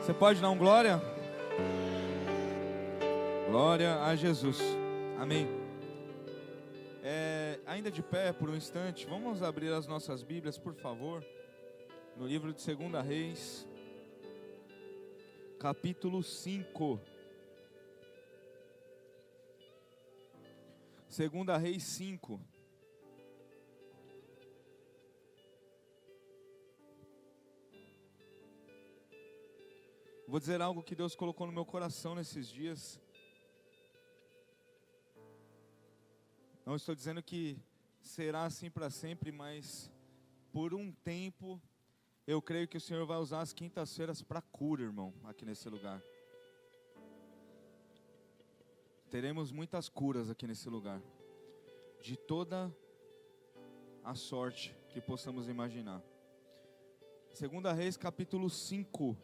Você pode dar um glória? Glória a Jesus. Amém. Ainda de pé por um instante, vamos abrir as nossas Bíblias, por favor, no livro de 2 Reis, capítulo 5. 2 Reis 5. Vou dizer algo que Deus colocou no meu coração nesses dias. Não estou dizendo que será assim para sempre, mas por um tempo eu creio que o Senhor vai usar as quintas-feiras para cura, irmão, aqui nesse lugar. Teremos muitas curas aqui nesse lugar, de toda a sorte que possamos imaginar. 2 Reis capítulo 5.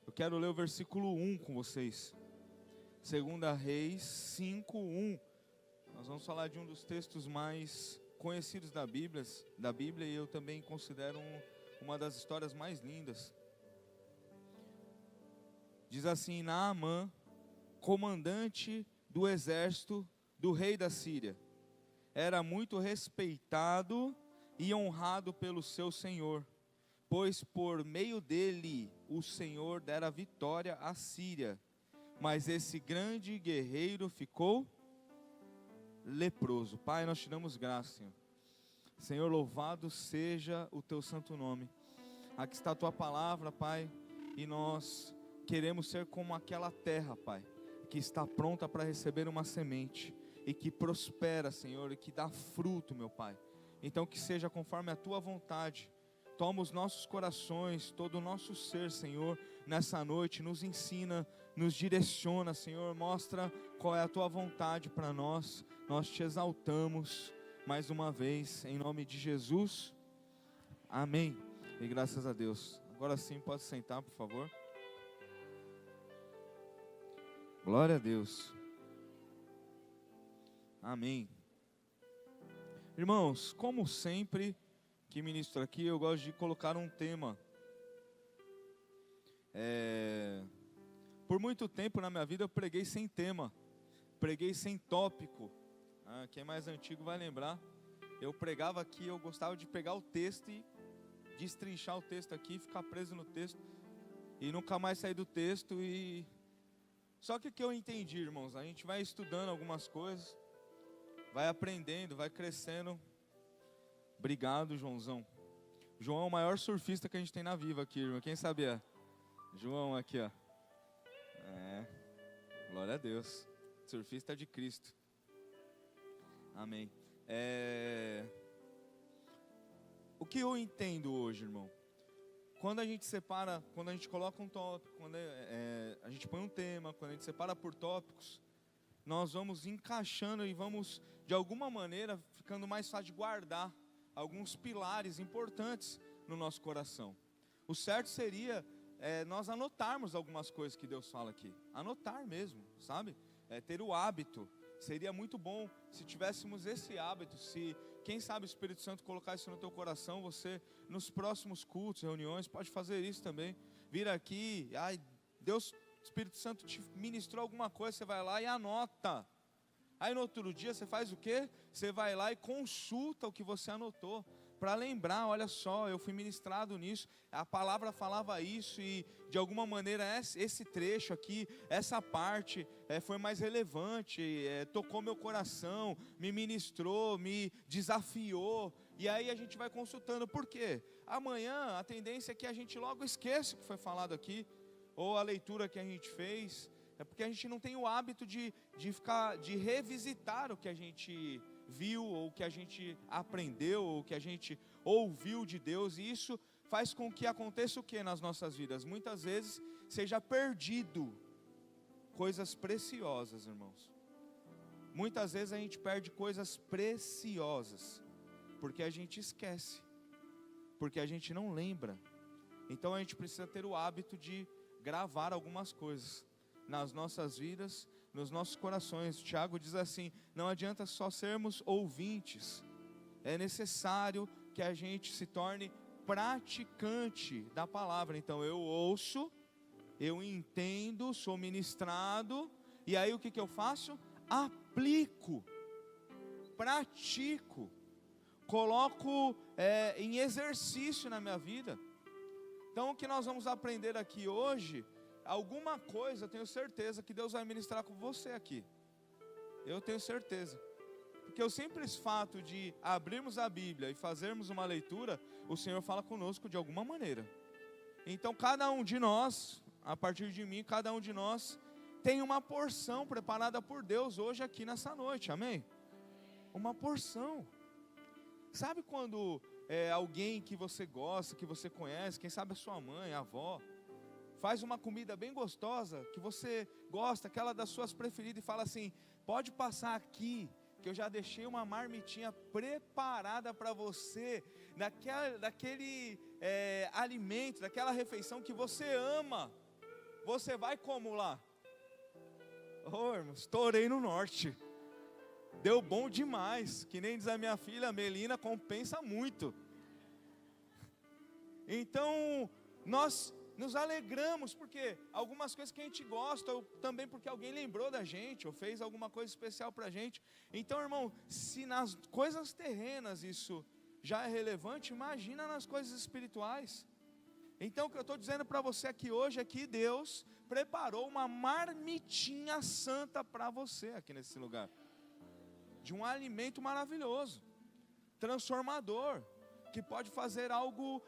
Eu quero ler o versículo 1 com vocês. 2 Reis 5, 1. Nós vamos falar de um dos textos mais conhecidos da Bíblia, e eu também considero uma das histórias mais lindas. Diz assim: Naamã, comandante do exército do rei da Síria, era muito respeitado e honrado pelo seu senhor, pois por meio dele o Senhor dera vitória à Síria. Mas esse grande guerreiro ficou leproso. Pai, nós te damos graça, Senhor. Senhor, louvado seja o teu santo nome. Aqui está a tua palavra, Pai, e nós queremos ser como aquela terra, Pai, que está pronta para receber uma semente e que prospera, Senhor, e que dá fruto, meu Pai. Então que seja conforme a tua vontade. Toma os nossos corações, todo o nosso ser, Senhor, nessa noite. Nos ensina, nos direciona, Senhor. Mostra qual é a tua vontade para nós. Nós te exaltamos mais uma vez, em nome de Jesus. Amém. E graças a Deus. Agora sim, pode sentar, por favor. Glória a Deus. Amém. Irmãos, como sempre que ministro aqui, eu gosto de colocar um tema. Por muito tempo na minha vida eu preguei sem tema, preguei sem tópico. Quem é mais antigo vai lembrar. Eu pregava aqui, eu gostava de pegar o texto e destrinchar o texto aqui, ficar preso no texto e nunca mais sair do texto. Só que o que eu entendi, irmãos, a gente vai estudando algumas coisas, vai aprendendo, vai crescendo. Obrigado, Joãozão. João é o maior surfista que a gente tem na Viva aqui, irmão. Quem sabia? João aqui, ó. Glória a Deus. Surfista de Cristo. Amém. O que eu entendo hoje, irmão? Quando a gente separa, quando a gente coloca um tópico, quando a gente põe um tema, quando a gente separa por tópicos, nós vamos encaixando e vamos, de alguma maneira, ficando mais fácil de guardar alguns pilares importantes no nosso coração. O certo seria nós anotarmos algumas coisas que Deus fala aqui. Anotar mesmo, sabe? Ter o hábito. Seria muito bom se tivéssemos esse hábito. Se, quem sabe, o Espírito Santo colocar isso no teu coração, você, nos próximos cultos, reuniões, pode fazer isso também. Vir aqui, Deus, Espírito Santo te ministrou alguma coisa, você vai lá e anota. Aí no outro dia você faz o quê? Você vai lá e consulta o que você anotou, para lembrar, olha só, eu fui ministrado nisso, a palavra falava isso e de alguma maneira esse trecho aqui, essa parte foi mais relevante, tocou meu coração, me ministrou, me desafiou. E aí a gente vai consultando. Por quê? Amanhã a tendência é que a gente logo esqueça o que foi falado aqui, ou a leitura que a gente fez. É porque a gente não tem o hábito de revisitar o que a gente viu, ou o que a gente aprendeu, ou o que a gente ouviu de Deus. E isso faz com que aconteça o que nas nossas vidas? Muitas vezes seja perdido coisas preciosas, irmãos. Muitas vezes a gente perde coisas preciosas, porque a gente esquece, porque a gente não lembra. Então a gente precisa ter o hábito de gravar algumas coisas nas nossas vidas, nos nossos corações. Tiago diz assim: não adianta só sermos ouvintes, é necessário que a gente se torne praticante da palavra. Então eu ouço, Eu entendo, sou ministrado, e aí o que eu faço? Aplico, pratico, coloco em exercício na minha vida. Então o que nós vamos aprender aqui hoje, alguma coisa, eu tenho certeza que Deus vai ministrar com você aqui. Eu tenho certeza. Porque o simples fato de abrirmos a Bíblia e fazermos uma leitura, o Senhor fala conosco de alguma maneira. Então cada um de nós, a partir de mim, cada um de nós tem uma porção preparada por Deus hoje aqui nessa noite, amém? Uma porção. Sabe quando alguém que você gosta, que você conhece, quem sabe a sua mãe, a avó, faz uma comida bem gostosa, que você gosta, aquela das suas preferidas, e fala assim: pode passar aqui, que eu já deixei uma marmitinha preparada para você, daquele alimento, daquela refeição que você ama. Você vai como lá? Oh, irmão, estourei no norte. Deu bom demais, que nem diz a minha filha Melina, compensa muito. Então, nós nos alegramos, porque algumas coisas que a gente gosta, ou também porque alguém lembrou da gente, ou fez alguma coisa especial para a gente. Então, irmão, se nas coisas terrenas isso já é relevante, imagina nas coisas espirituais. Então, o que eu estou dizendo para você aqui hoje é que Deus preparou uma marmitinha santa para você aqui nesse lugar. De um alimento maravilhoso, transformador, que pode fazer algo,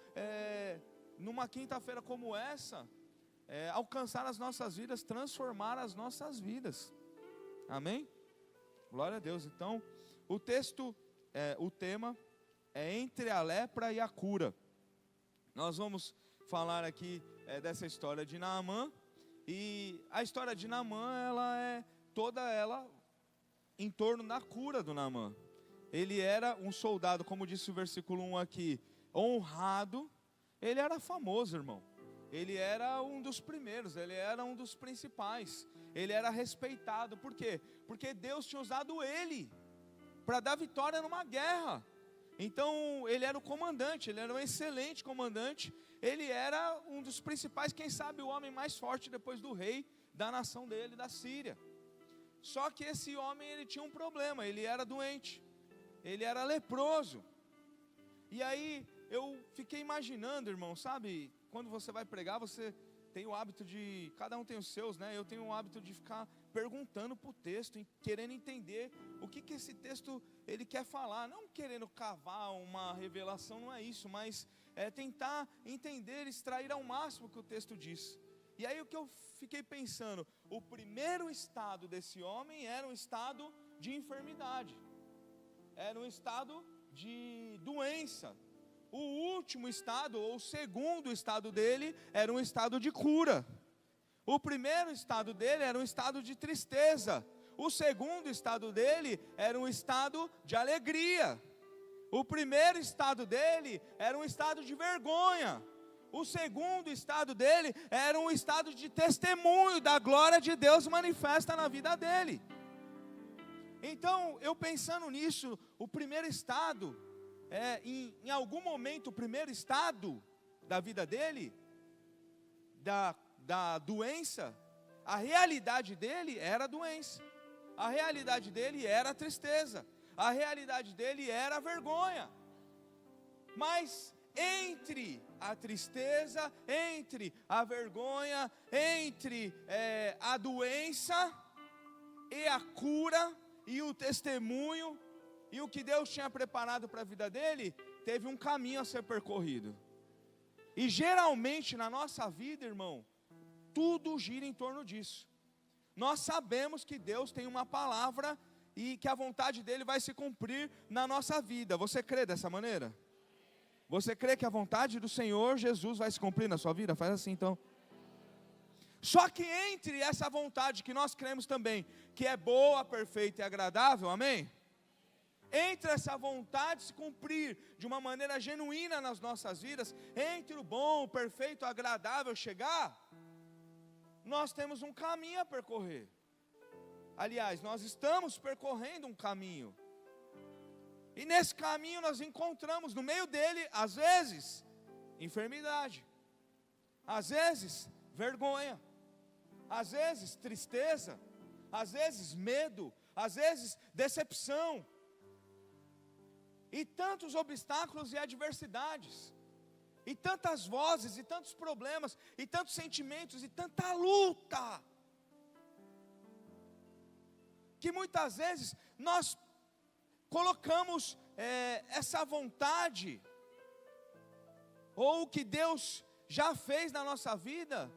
numa quinta-feira como essa, alcançar as nossas vidas, transformar as nossas vidas, amém? Glória a Deus. Então, o texto, o tema é entre a lepra e a cura. Nós vamos falar aqui dessa história de Naamã, e a história de Naamã, ela é toda ela em torno da cura do Naamã. Ele era um soldado, como disse o versículo 1 aqui, honrado. Ele era famoso, irmão. Ele era um dos primeiros, ele era um dos principais. Ele era respeitado. Por quê? Porque Deus tinha usado ele para dar vitória numa guerra. Então ele era o comandante, ele era um excelente comandante. Ele era um dos principais, quem sabe o homem mais forte depois do rei da nação dele, da Síria. Só que esse homem, ele tinha um problema, ele era doente, ele era leproso. E aí eu fiquei imaginando, irmão, sabe, quando você vai pregar, você tem o hábito de, cada um tem os seus, né? Eu tenho o hábito de ficar perguntando para o texto, querendo entender o que esse texto ele quer falar, não querendo cavar uma revelação, não é isso, mas tentar entender, extrair ao máximo o que o texto diz. E aí o que eu fiquei pensando, o primeiro estado desse homem era um estado de enfermidade, era um estado de doença. O último estado, ou o segundo estado dele, era um estado de cura. O primeiro estado dele era um estado de tristeza. O segundo estado dele era um estado de alegria. O primeiro estado dele era um estado de vergonha. O segundo estado dele era um estado de testemunho da glória de Deus manifesta na vida dele. Então, eu pensando nisso, o primeiro estado, em algum momento, o primeiro estado da vida dele, da doença, a realidade dele era a doença, a realidade dele era a tristeza, a realidade dele era a vergonha. Mas entre a tristeza, entre a vergonha, entre a doença e a cura e o testemunho e o que Deus tinha preparado para a vida dele, teve um caminho a ser percorrido. E geralmente na nossa vida, irmão, tudo gira em torno disso. Nós sabemos que Deus tem uma palavra e que a vontade dele vai se cumprir na nossa vida. Você crê dessa maneira? Você crê que a vontade do Senhor Jesus vai se cumprir na sua vida? Faz assim então. Só que entre essa vontade que nós cremos também, que é boa, perfeita e agradável, amém? Entre essa vontade se cumprir de uma maneira genuína nas nossas vidas, entre o bom, o perfeito, o agradável chegar, nós temos um caminho a percorrer. Aliás, nós estamos percorrendo um caminho. E nesse caminho nós encontramos no meio dele, às vezes, enfermidade. Às vezes, vergonha, às vezes tristeza, às vezes medo, às vezes decepção, e tantos obstáculos e adversidades, e tantas vozes, e tantos problemas, e tantos sentimentos, e tanta luta, que muitas vezes nós colocamos essa vontade, ou o que Deus já fez na nossa vida,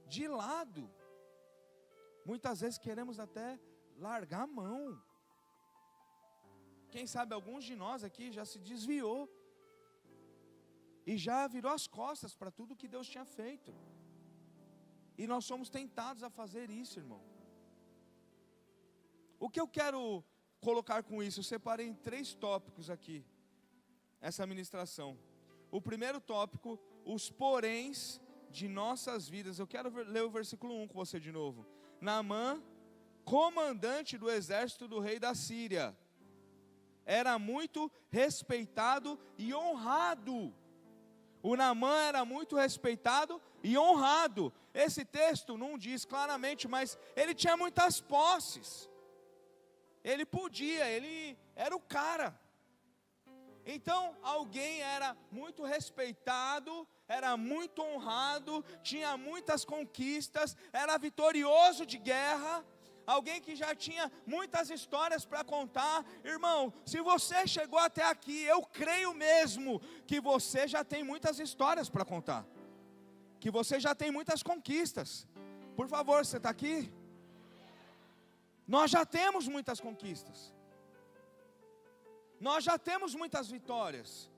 de lado. Muitas vezes queremos até largar a mão. Quem sabe alguns de nós aqui já se desviou e já virou as costas para tudo que Deus tinha feito. E nós somos tentados a fazer isso, irmão. O que eu quero colocar com isso? Eu separei em 3 tópicos aqui, essa ministração. O primeiro tópico, os poréns de nossas vidas. Eu quero ler o versículo 1 com você de novo. Naamã, comandante do exército do rei da Síria, era muito respeitado e honrado. O Naamã era muito respeitado e honrado. Esse texto não diz claramente, mas ele tinha muitas posses. Ele podia, ele era o cara. Então alguém era muito respeitado, era muito honrado, tinha muitas conquistas, era vitorioso de guerra. Alguém que já tinha muitas histórias para contar. Irmão, se você chegou até aqui, eu creio mesmo que você já tem muitas histórias para contar, que você já tem muitas conquistas. Por favor, você está aqui? Nós já temos muitas conquistas, nós já temos muitas vitórias,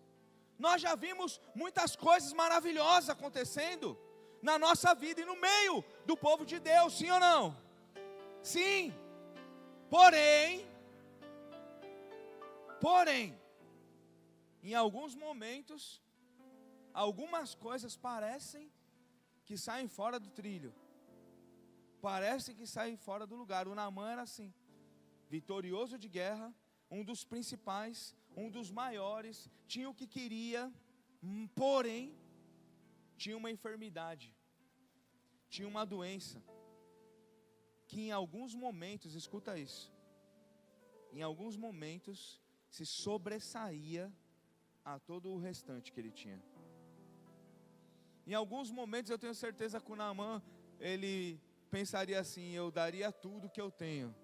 nós já vimos muitas coisas maravilhosas acontecendo na nossa vida e no meio do povo de Deus, sim ou não? Sim, porém, em alguns momentos, algumas coisas parecem que saem fora do trilho, parecem que saem fora do lugar. O Naamã era assim, vitorioso de guerra, um dos principais, um dos maiores, tinha o que queria, porém, tinha uma enfermidade, tinha uma doença, que em alguns momentos, escuta isso, em alguns momentos se sobressaía a todo o restante que ele tinha. Em alguns momentos eu tenho certeza que o Naamã, ele pensaria assim: eu daria tudo que eu tenho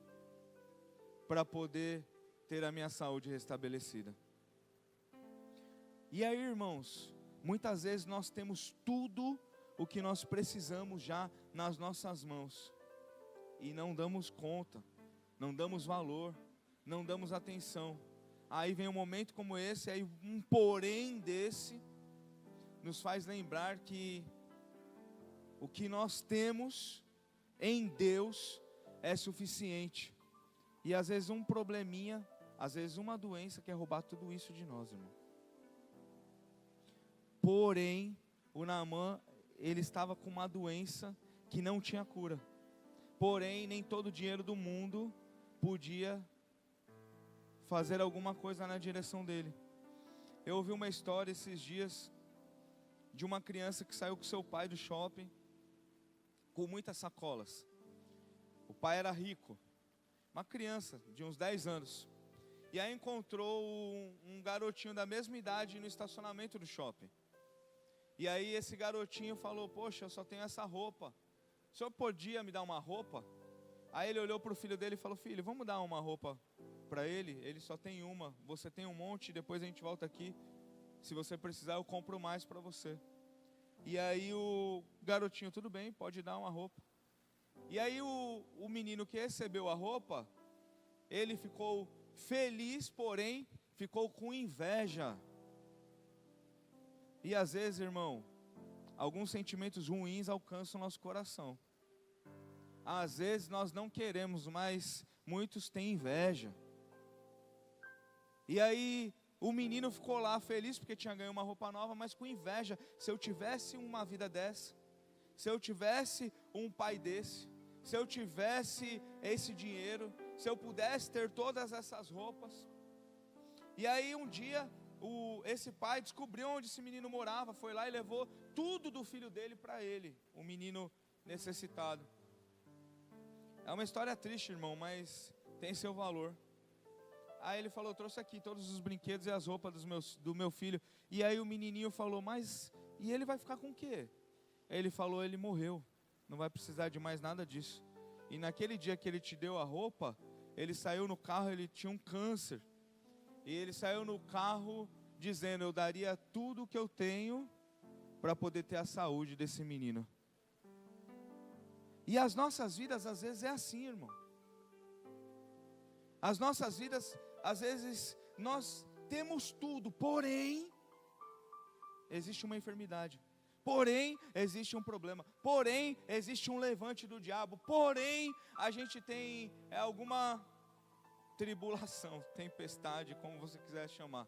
para poder ter a minha saúde restabelecida. E aí, irmãos, muitas vezes nós temos tudo o que nós precisamos já nas nossas mãos, e não damos conta, não damos valor, não damos atenção. Aí vem um momento como esse, aí um porém desse, nos faz lembrar que o que nós temos em Deus é suficiente. E às vezes um probleminha, às vezes uma doença quer roubar tudo isso de nós, irmão. Porém, o Naamã, ele estava com uma doença que não tinha cura. Porém, nem todo o dinheiro do mundo podia fazer alguma coisa na direção dele. Eu ouvi uma história esses dias de uma criança que saiu com seu pai do shopping com muitas sacolas. O pai era rico, uma criança de uns 10 anos. E aí encontrou um garotinho da mesma idade no estacionamento do shopping. E aí esse garotinho falou: poxa, eu só tenho essa roupa, o senhor podia me dar uma roupa? Aí ele olhou para o filho dele e falou: filho, vamos dar uma roupa para ele? Ele só tem uma, você tem um monte, depois a gente volta aqui, se você precisar eu compro mais para você. E aí o garotinho: tudo bem, pode dar uma roupa. E aí o menino que recebeu a roupa, ele ficou feliz, porém ficou com inveja. E às vezes, irmão, alguns sentimentos ruins alcançam o nosso coração. Às vezes nós não queremos, mas muitos têm inveja. E aí o menino ficou lá feliz porque tinha ganho uma roupa nova, mas com inveja. Se eu tivesse uma vida dessa, se eu tivesse um pai desse, se eu tivesse esse dinheiro, se eu pudesse ter todas essas roupas. E aí um dia esse pai descobriu onde esse menino morava, foi lá e levou tudo do filho dele para ele, o menino necessitado. É uma história triste, irmão, mas tem seu valor. Aí ele falou, trouxe aqui todos os brinquedos e as roupas do meu filho. E aí o menininho falou, mas e ele vai ficar com o quê? Aí ele falou, ele morreu, não vai precisar de mais nada disso. E naquele dia que ele te deu a roupa, ele saiu no carro, ele tinha um câncer. E ele saiu no carro dizendo, eu daria tudo o que eu tenho para poder ter a saúde desse menino. E as nossas vidas às vezes é assim, irmão. As nossas vidas, às vezes, nós temos tudo, porém, existe uma enfermidade. Porém, existe um problema. Porém, existe um levante do diabo. Porém, a gente tem alguma tribulação, tempestade, como você quiser chamar.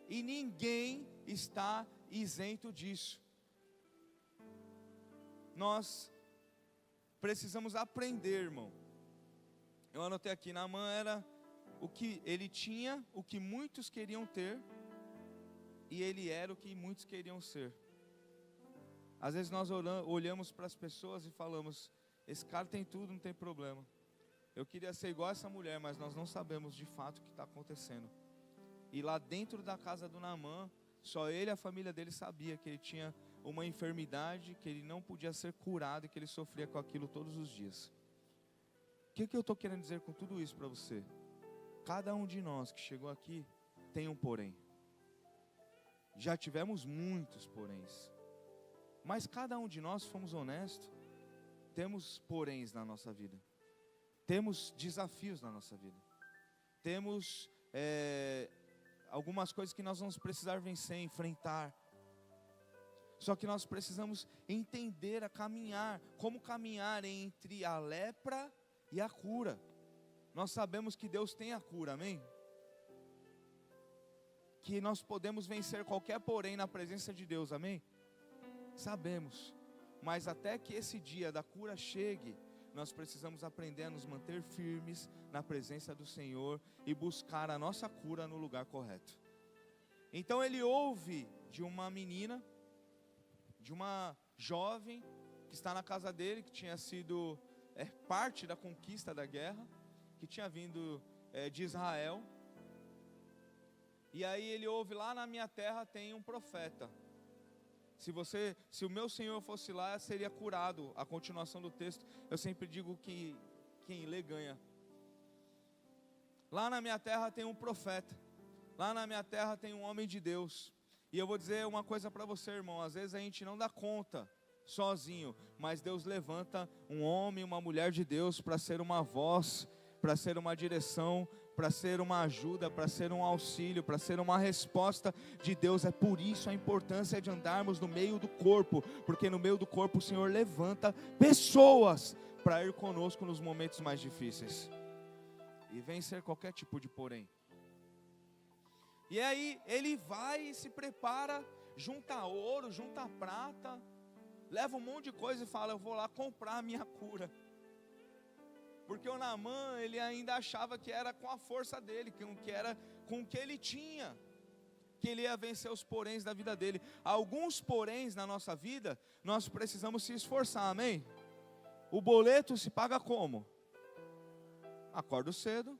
E ninguém está isento disso. Nós precisamos aprender, irmão. Eu anotei aqui, Naamã era o que ele tinha, o que muitos queriam ter, e ele era o que muitos queriam ser. Às vezes nós olhamos para as pessoas e falamos, esse cara tem tudo, não tem problema. Eu queria ser igual a essa mulher, mas nós não sabemos de fato o que está acontecendo. E lá dentro da casa do Naamã, só ele e a família dele sabia que ele tinha uma enfermidade, que ele não podia ser curado e que ele sofria com aquilo todos os dias. O que eu estou querendo dizer com tudo isso para você? Cada um de nós que chegou aqui tem um porém. Já tivemos muitos poréns. Mas cada um de nós, se formos honestos, temos poréns na nossa vida. Temos desafios na nossa vida. Temos algumas coisas que nós vamos precisar vencer, enfrentar. Só que nós precisamos entender a caminhar, como caminhar entre a lepra e a cura. Nós sabemos que Deus tem a cura, amém? Que nós podemos vencer qualquer porém na presença de Deus, amém? Sabemos, mas até que esse dia da cura chegue, nós precisamos aprender a nos manter firmes na presença do Senhor e buscar a nossa cura no lugar correto. Então ele ouve de uma menina, de uma jovem que está na casa dele, que tinha sido parte da conquista da guerra, que tinha vindo de Israel. E aí ele ouve, lá na minha terra tem um profeta. Se o meu Senhor fosse lá, seria curado. A continuação do texto, eu sempre digo que quem lê ganha. Lá na minha terra tem um profeta. Lá na minha terra tem um homem de Deus. E eu vou dizer uma coisa para você, irmão. Às vezes a gente não dá conta sozinho, mas Deus levanta um homem, uma mulher de Deus para ser uma voz, para ser uma direção, para ser uma ajuda, para ser um auxílio, para ser uma resposta de Deus. É por isso a importância de andarmos no meio do corpo, porque no meio do corpo o Senhor levanta pessoas para ir conosco nos momentos mais difíceis e vencer qualquer tipo de porém. E aí ele vai e se prepara, junta ouro, junta prata, leva um monte de coisa e fala, eu vou lá comprar a minha cura. Porque o Naamã, ele ainda achava que era com a força dele, que era com o que ele tinha, que ele ia vencer os poréns da vida dele. Alguns poréns na nossa vida, nós precisamos se esforçar, amém? O boleto se paga como? Acordo cedo,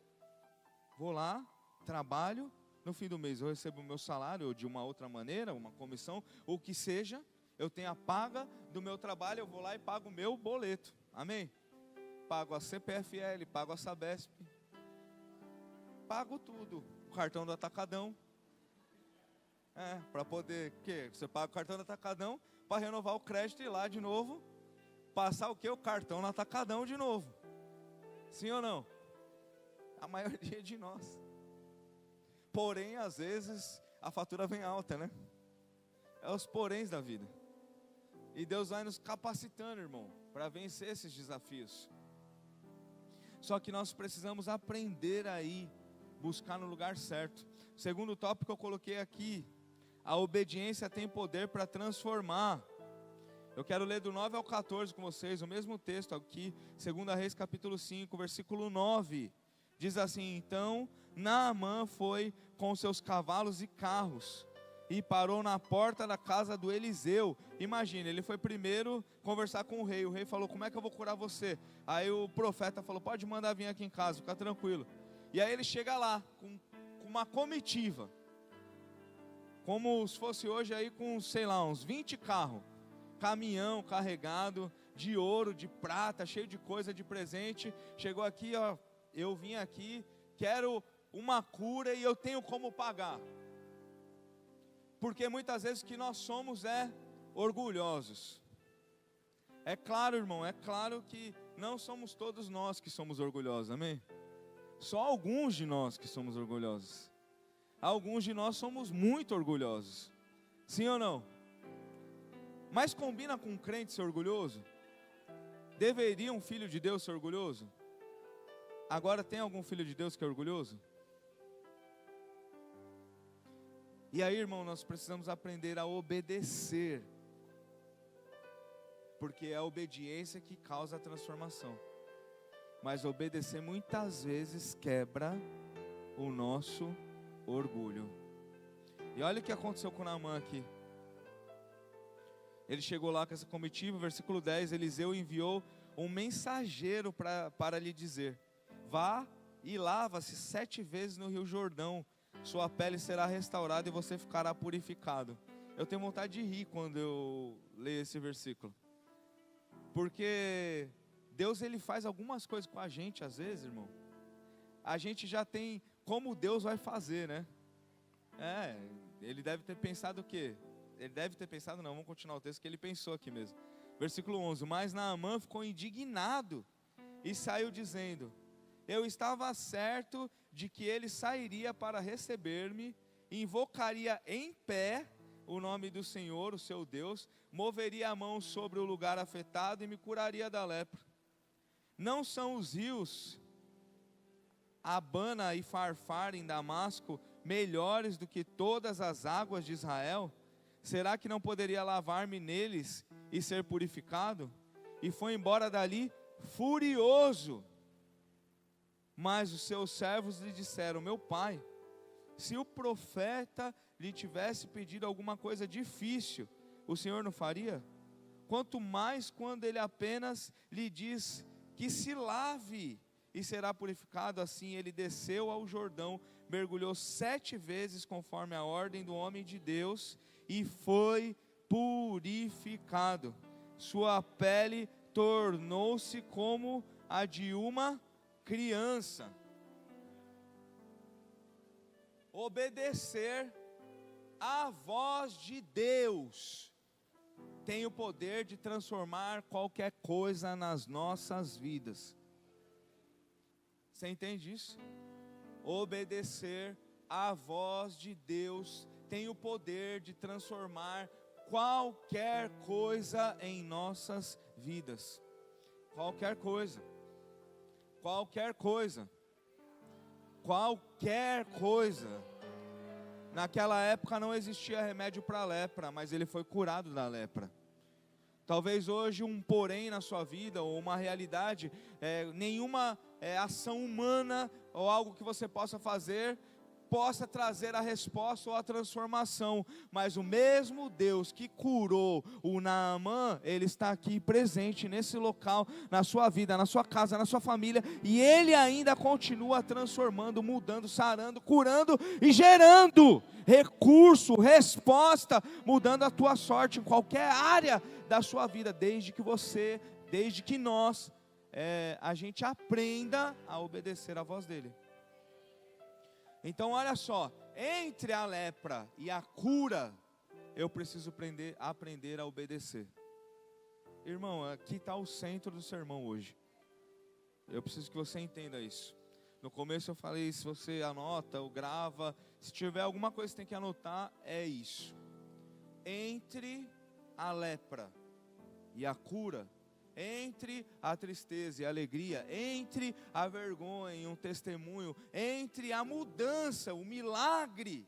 vou lá, trabalho, no fim do mês eu recebo o meu salário, ou de uma outra maneira, uma comissão, ou o que seja, eu tenho a paga do meu trabalho, eu vou lá e pago o meu boleto, amém? Pago a CPFL, pago a Sabesp, pago tudo, o cartão do Atacadão, para poder, você paga o cartão do Atacadão, para renovar o crédito e ir lá de novo, passar o o cartão no Atacadão de novo, sim ou não? A maioria de nós, porém às vezes a fatura vem alta, né? É os poréns da vida, e Deus vai nos capacitando, irmão, para vencer esses desafios. Só que nós precisamos aprender aí, buscar no lugar certo. Segundo tópico eu coloquei aqui, a obediência tem poder para transformar. Eu quero ler do 9 ao 14 com vocês, o mesmo texto aqui, 2 Reis capítulo 5, versículo 9. Diz assim, então Naamã foi com seus cavalos e carros, e parou na porta da casa do Eliseu. Imagina, ele foi primeiro conversar com o rei falou, como é que eu vou curar você? Aí o profeta falou, pode mandar vir aqui em casa, fica tranquilo. E aí ele chega lá, com uma comitiva, como se fosse hoje aí com, sei lá, uns 20 carros, caminhão carregado de ouro, de prata, cheio de coisa, de presente. Chegou aqui, ó, eu vim aqui, quero uma cura e eu tenho como pagar. Porque muitas vezes o que nós somos é orgulhosos. É claro, irmão, é claro que não somos todos nós que somos orgulhosos, amém? Só alguns de nós que somos orgulhosos. Alguns de nós somos muito orgulhosos. Sim ou não? Mas combina com um crente ser orgulhoso? Deveria um filho de Deus ser orgulhoso? Agora tem algum filho de Deus que é orgulhoso? E aí, irmão, nós precisamos aprender a obedecer. Porque é a obediência que causa a transformação. Mas obedecer muitas vezes quebra o nosso orgulho. E olha o que aconteceu com Naamã aqui. Ele chegou lá com essa comitiva, versículo 10, Eliseu enviou um mensageiro para lhe dizer, vá e lava-se 7 vezes no rio Jordão, sua pele será restaurada e você ficará purificado. Eu tenho vontade de rir quando eu leio esse versículo. Porque Deus, ele faz algumas coisas com a gente, às vezes, irmão. A gente já tem como Deus vai fazer, né? Ele deve ter pensado o quê? Ele deve ter pensado, não, vamos continuar o texto que ele pensou aqui mesmo. Versículo 11, mas Naamã ficou indignado e saiu dizendo, eu estava certo de que ele sairia para receber-me, invocaria em pé o nome do Senhor, o seu Deus, moveria a mão sobre o lugar afetado e me curaria da lepra. Não são os rios Abana e Farfar em Damasco melhores do que todas as águas de Israel? Será que não poderia lavar-me neles e ser purificado? E foi embora dali furioso. Mas os seus servos lhe disseram, meu pai, se o profeta lhe tivesse pedido alguma coisa difícil, o Senhor não faria? Quanto mais quando ele apenas lhe diz que se lave e será purificado. Assim ele desceu ao Jordão, mergulhou 7 vezes conforme a ordem do homem de Deus e foi purificado. Sua pele tornou-se como a de uma criança. Obedecer à voz de Deus tem o poder de transformar qualquer coisa nas nossas vidas. Você entende isso? Obedecer à voz de Deus tem o poder de transformar qualquer coisa em nossas vidas. Qualquer coisa. Qualquer coisa. Qualquer coisa. Naquela época não existia remédio para a lepra, mas ele foi curado da lepra. Talvez hoje um porém na sua vida, ou uma realidade, nenhuma ação humana, ou algo que você possa fazer, possa trazer a resposta ou a transformação. Mas o mesmo Deus que curou o Naamã, Ele está aqui presente nesse local, na sua vida, na sua casa, na sua família, e Ele ainda continua transformando, mudando, sarando, curando e gerando recurso, resposta, mudando a tua sorte em qualquer área da sua vida, desde que nós, a gente aprenda a obedecer à voz dEle. Então olha só, entre a lepra e a cura, eu preciso aprender a obedecer. Irmão, aqui está o centro do sermão hoje. Eu preciso que você entenda isso. No começo eu falei, se você anota ou grava, se tiver alguma coisa que tem que anotar, é isso. Entre a lepra e a cura, entre a tristeza e a alegria, entre a vergonha e um testemunho, entre a mudança, o milagre,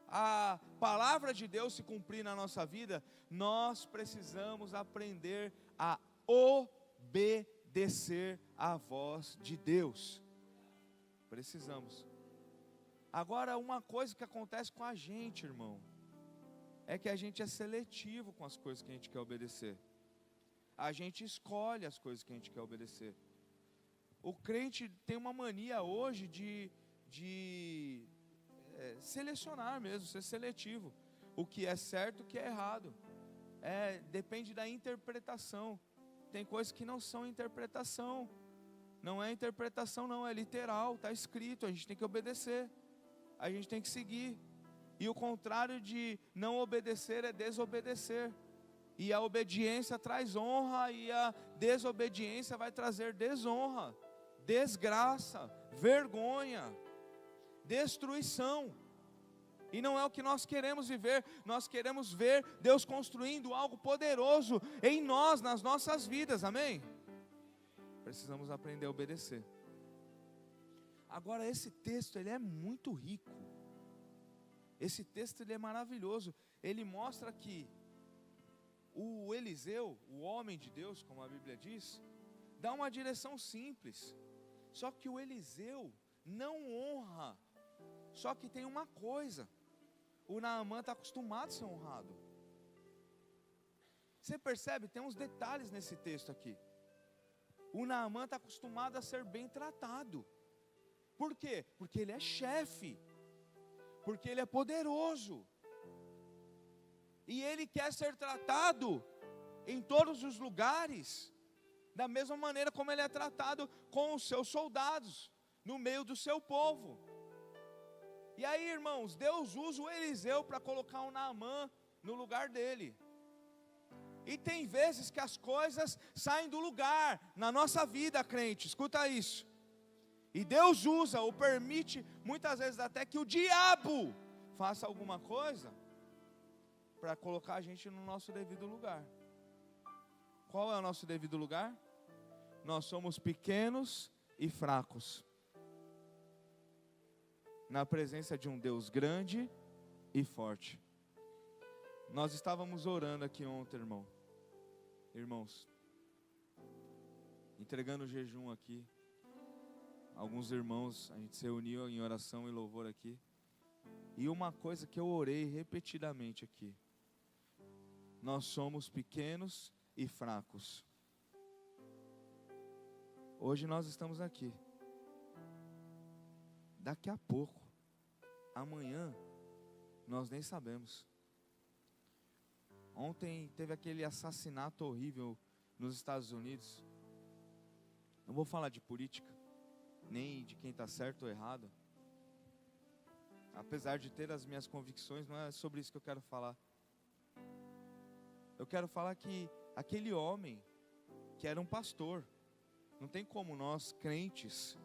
a palavra de Deus se cumprir na nossa vida, nós precisamos aprender a obedecer à voz de Deus. Precisamos. Agora, uma coisa que acontece com a gente, irmão, é que a gente é seletivo com as coisas que a gente quer obedecer. A gente escolhe as coisas que a gente quer obedecer. O crente tem uma mania hoje de selecionar mesmo, ser seletivo. O que é certo, o que é errado. Depende da interpretação. Tem coisas que não são interpretação. Não é interpretação não, é literal, está escrito, a gente tem que obedecer. A gente tem que seguir. E o contrário de não obedecer é desobedecer. E a obediência traz honra, e a desobediência vai trazer desonra, desgraça, vergonha, destruição. E não é o que nós queremos viver. Nós queremos ver Deus construindo algo poderoso em nós, nas nossas vidas, amém? Precisamos aprender a obedecer. Agora esse texto, ele é muito rico. Esse texto, ele é maravilhoso. Ele mostra que o Eliseu, o homem de Deus, como a Bíblia diz, dá uma direção simples. Só que o Eliseu não honra. Só que tem uma coisa: o Naamã está acostumado a ser honrado. Você percebe? Tem uns detalhes nesse texto aqui. O Naamã está acostumado a ser bem tratado. Por quê? Porque ele é chefe. Porque ele é poderoso. E ele quer ser tratado em todos os lugares da mesma maneira como ele é tratado com os seus soldados, no meio do seu povo. E aí, irmãos, Deus usa o Eliseu para colocar o Naamã no lugar dele. E tem vezes que as coisas saem do lugar na nossa vida, crente, escuta isso. E Deus usa ou permite, muitas vezes até que o diabo faça alguma coisa para colocar a gente no nosso devido lugar. Qual é o nosso devido lugar? Nós somos pequenos e fracos, na presença de um Deus grande e forte. Nós estávamos orando aqui ontem, irmãos, entregando o jejum aqui. Alguns irmãos, a gente se reuniu em oração e louvor aqui. E uma coisa que eu orei repetidamente aqui: nós somos pequenos e fracos. Hoje nós estamos aqui. Daqui a pouco, amanhã, nós nem sabemos. Ontem teve aquele assassinato horrível nos Estados Unidos. Não vou falar de política, nem de quem está certo ou errado. Apesar de ter as minhas convicções, não é sobre isso que eu quero falar. Eu quero falar que aquele homem, que era um pastor, não tem como nós, crentes,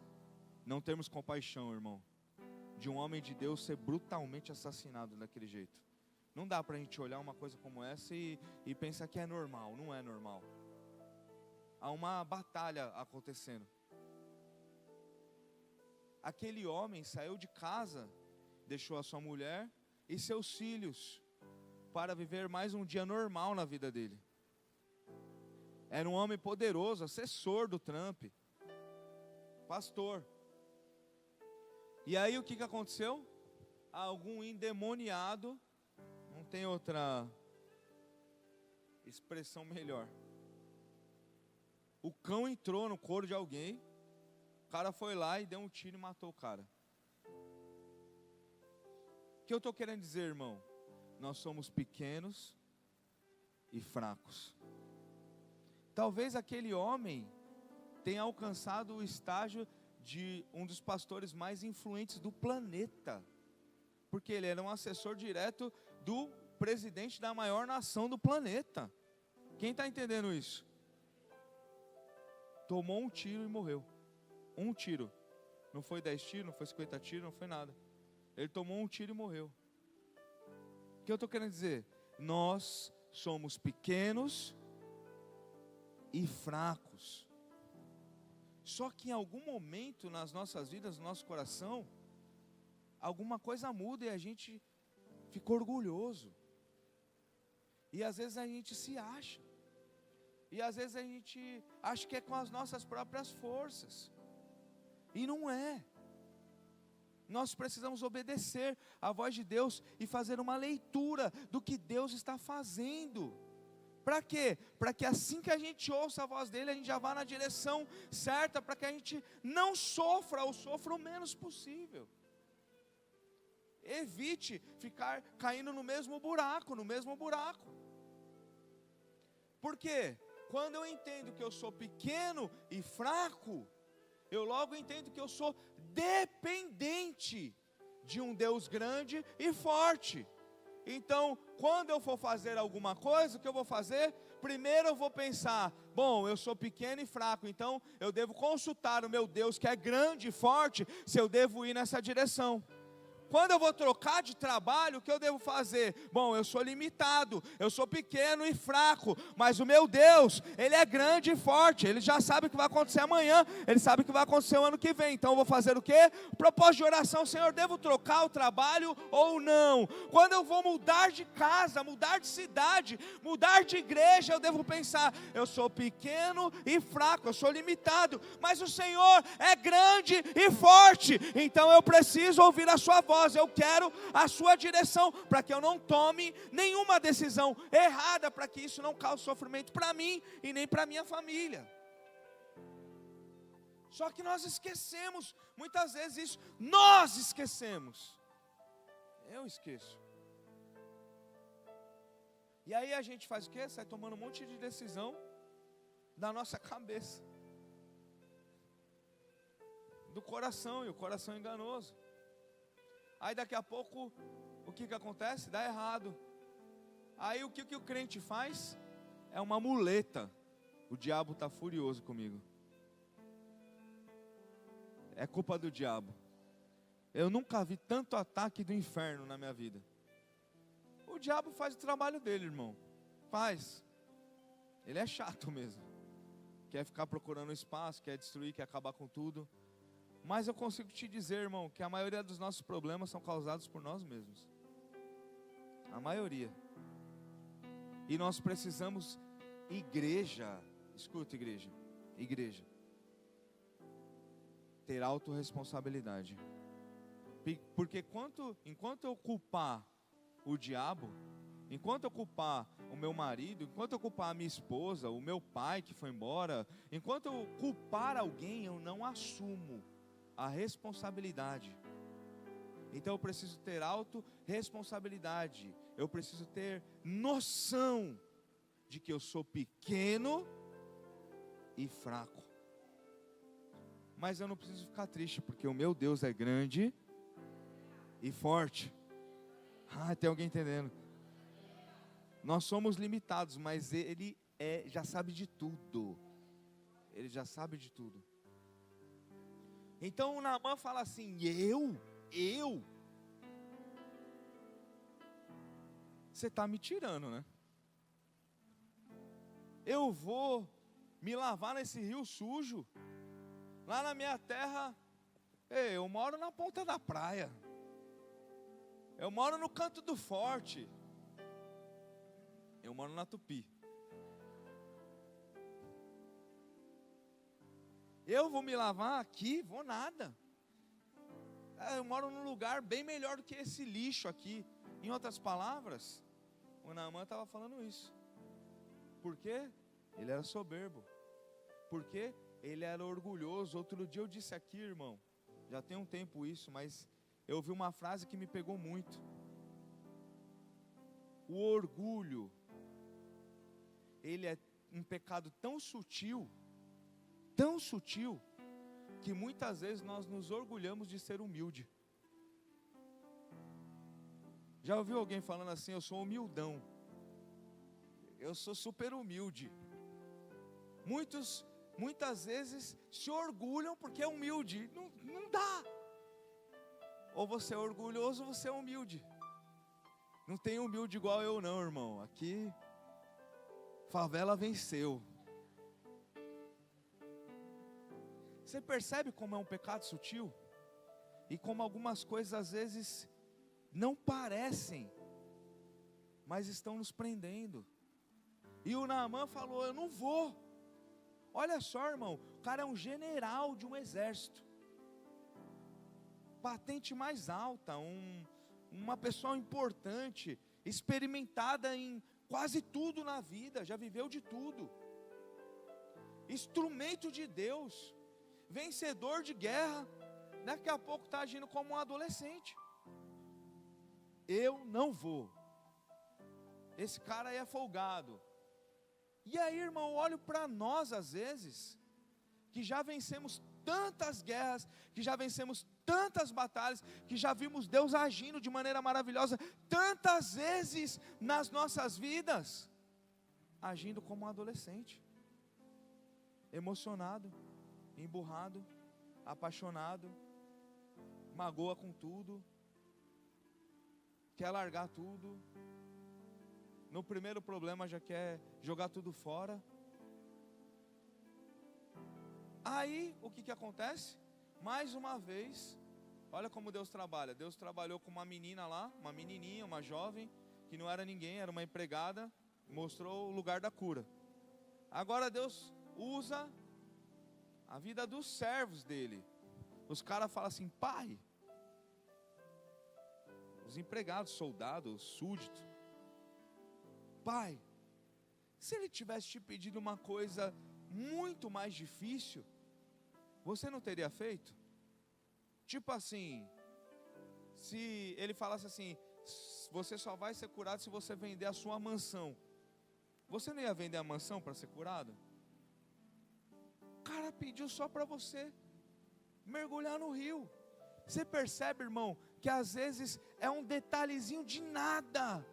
não termos compaixão, irmão, de um homem de Deus ser brutalmente assassinado daquele jeito. Não dá para a gente olhar uma coisa como essa e pensar que é normal. Não é normal. Há uma batalha acontecendo. Aquele homem saiu de casa, deixou a sua mulher e seus filhos para viver mais um dia normal na vida dele. Era um homem poderoso, assessor do Trump, pastor. E aí o que aconteceu? Algum endemoniado, não tem outra expressão melhor. O cão entrou no couro de alguém, o cara foi lá e deu um tiro e matou o cara. O que eu estou querendo dizer, irmão? Nós somos pequenos e fracos. Talvez aquele homem tenha alcançado o estágio de um dos pastores mais influentes do planeta, porque ele era um assessor direto do presidente da maior nação do planeta. Quem está entendendo isso? Tomou um tiro e morreu. Um tiro. Não foi 10 tiros, não foi 50 tiros, não foi nada. Ele tomou um tiro e morreu. O que eu estou querendo dizer? Nós somos pequenos e fracos. Só que em algum momento nas nossas vidas, no nosso coração, alguma coisa muda e a gente fica orgulhoso. E às vezes a gente se acha. E às vezes a gente acha que é com as nossas próprias forças. E não é. Nós precisamos obedecer a voz de Deus e fazer uma leitura do que Deus está fazendo. Para quê? Para que assim que a gente ouça a voz dele, a gente já vá na direção certa, para que a gente não sofra ou sofra o menos possível. Evite ficar caindo no mesmo buraco, Por quê? Quando eu entendo que eu sou pequeno e fraco, eu logo entendo que eu sou dependente de um Deus grande e forte. Então, quando eu for fazer alguma coisa, o que eu vou fazer? Primeiro eu vou pensar, bom, eu sou pequeno e fraco, então eu devo consultar o meu Deus que é grande e forte, se eu devo ir nessa direção. Quando eu vou trocar de trabalho, o que eu devo fazer? Bom, eu sou limitado, eu sou pequeno e fraco, mas o meu Deus, Ele é grande e forte, Ele já sabe o que vai acontecer amanhã, Ele sabe o que vai acontecer o ano que vem, então eu vou fazer o quê? Propósito de oração, Senhor, devo trocar o trabalho ou não? Quando eu vou mudar de casa, mudar de cidade, mudar de igreja, eu devo pensar, eu sou pequeno e fraco, eu sou limitado, mas o Senhor é grande e forte, então eu preciso ouvir a sua voz. Eu quero a sua direção, para que eu não tome nenhuma decisão errada, para que isso não cause sofrimento para mim e nem para minha família. Só que nós esquecemos, muitas vezes isso, nós esquecemos. Eu esqueço. E aí a gente faz o quê? Sai tomando um monte de decisão da nossa cabeça, do coração, e o coração é enganoso. Aí daqui a pouco, o que acontece? Dá errado. Aí o que o crente faz? É uma muleta. O diabo está furioso comigo. É culpa do diabo. Eu nunca vi tanto ataque do inferno na minha vida. O diabo faz o trabalho dele, irmão. Faz. Ele é chato mesmo. Quer ficar procurando espaço, quer destruir, quer acabar com tudo. Mas eu consigo te dizer, irmão, que a maioria dos nossos problemas são causados por nós mesmos. A maioria. E nós precisamos, igreja, escuta igreja, ter autorresponsabilidade. Porque enquanto eu culpar o diabo, enquanto eu culpar o meu marido, enquanto eu culpar a minha esposa, o meu pai que foi embora, enquanto eu culpar alguém, eu não assumo a responsabilidade. Então eu preciso ter autorresponsabilidade. Eu preciso ter noção de que eu sou pequeno e fraco. Mas eu não preciso ficar triste, porque o meu Deus é grande e forte. Tem alguém entendendo? Nós somos limitados, mas Ele já sabe de tudo. Ele já sabe de tudo. Então o Naamã fala assim, eu? Você está me tirando, né? Eu vou me lavar nesse rio sujo? Lá na minha terra, eu moro na ponta da praia. Eu moro no canto do forte. Eu moro na Tupi. Eu vou me lavar aqui? Vou nada. Eu moro num lugar bem melhor do que esse lixo aqui. Em outras palavras, o Naamã estava falando isso. Por quê? Ele era soberbo. Por quê? Ele era orgulhoso. Outro dia eu disse aqui, irmão, já tem um tempo isso, mas eu ouvi uma frase que me pegou muito. O orgulho, ele é um pecado tão sutil, que muitas vezes nós nos orgulhamos de ser humilde. Já ouviu alguém falando assim, eu sou humildão? Eu sou super humilde. Muitas vezes se orgulham porque é humilde. Não dá. Ou você é orgulhoso ou você é humilde. Não tem humilde igual eu não, irmão. Aqui, favela venceu. Você percebe como é um pecado sutil? E como algumas coisas às vezes não parecem, mas estão nos prendendo. E o Naamã falou, eu não vou. Olha só, irmão, o cara é um general de um exército. patente mais alta, uma pessoa importante, experimentada em quase tudo na vida, já viveu de tudo, instrumento de Deus, vencedor de guerra, daqui a pouco está agindo como um adolescente. Eu não vou, esse cara aí é folgado. E aí, irmão, eu olho para nós às vezes, que já vencemos tantas guerras, que já vencemos tantas batalhas, que já vimos Deus agindo de maneira maravilhosa tantas vezes nas nossas vidas, agindo como um adolescente, emocionado, emburrado, apaixonado, magoa com tudo, quer largar tudo, no primeiro problema já quer jogar tudo fora. Aí, o que acontece? Mais uma vez, olha como Deus trabalha. Deus trabalhou com uma menina lá, uma menininha, uma jovem, que não era ninguém, era uma empregada, mostrou o lugar da cura. Agora Deus usa a vida dos servos dele. Os caras falam assim: pai, os empregados, soldados, súditos, pai, se ele tivesse te pedido uma coisa muito mais difícil, você não teria feito? Tipo assim, se ele falasse assim: você só vai ser curado se você vender a sua mansão, você não ia vender a mansão para ser curado? O cara pediu só para você mergulhar no rio. Você percebe, irmão, que às vezes é um detalhezinho de nada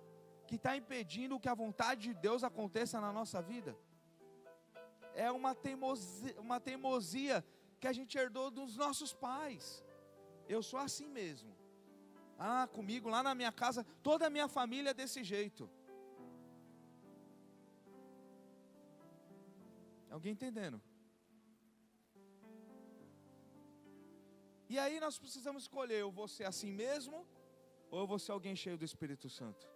que está impedindo que a vontade de Deus aconteça na nossa vida. É uma teimosia que a gente herdou dos nossos pais. Eu sou assim mesmo. Comigo, lá na minha casa, toda a minha família é desse jeito. Alguém entendendo? E aí nós precisamos escolher: eu vou ser assim mesmo, ou eu vou ser alguém cheio do Espírito Santo?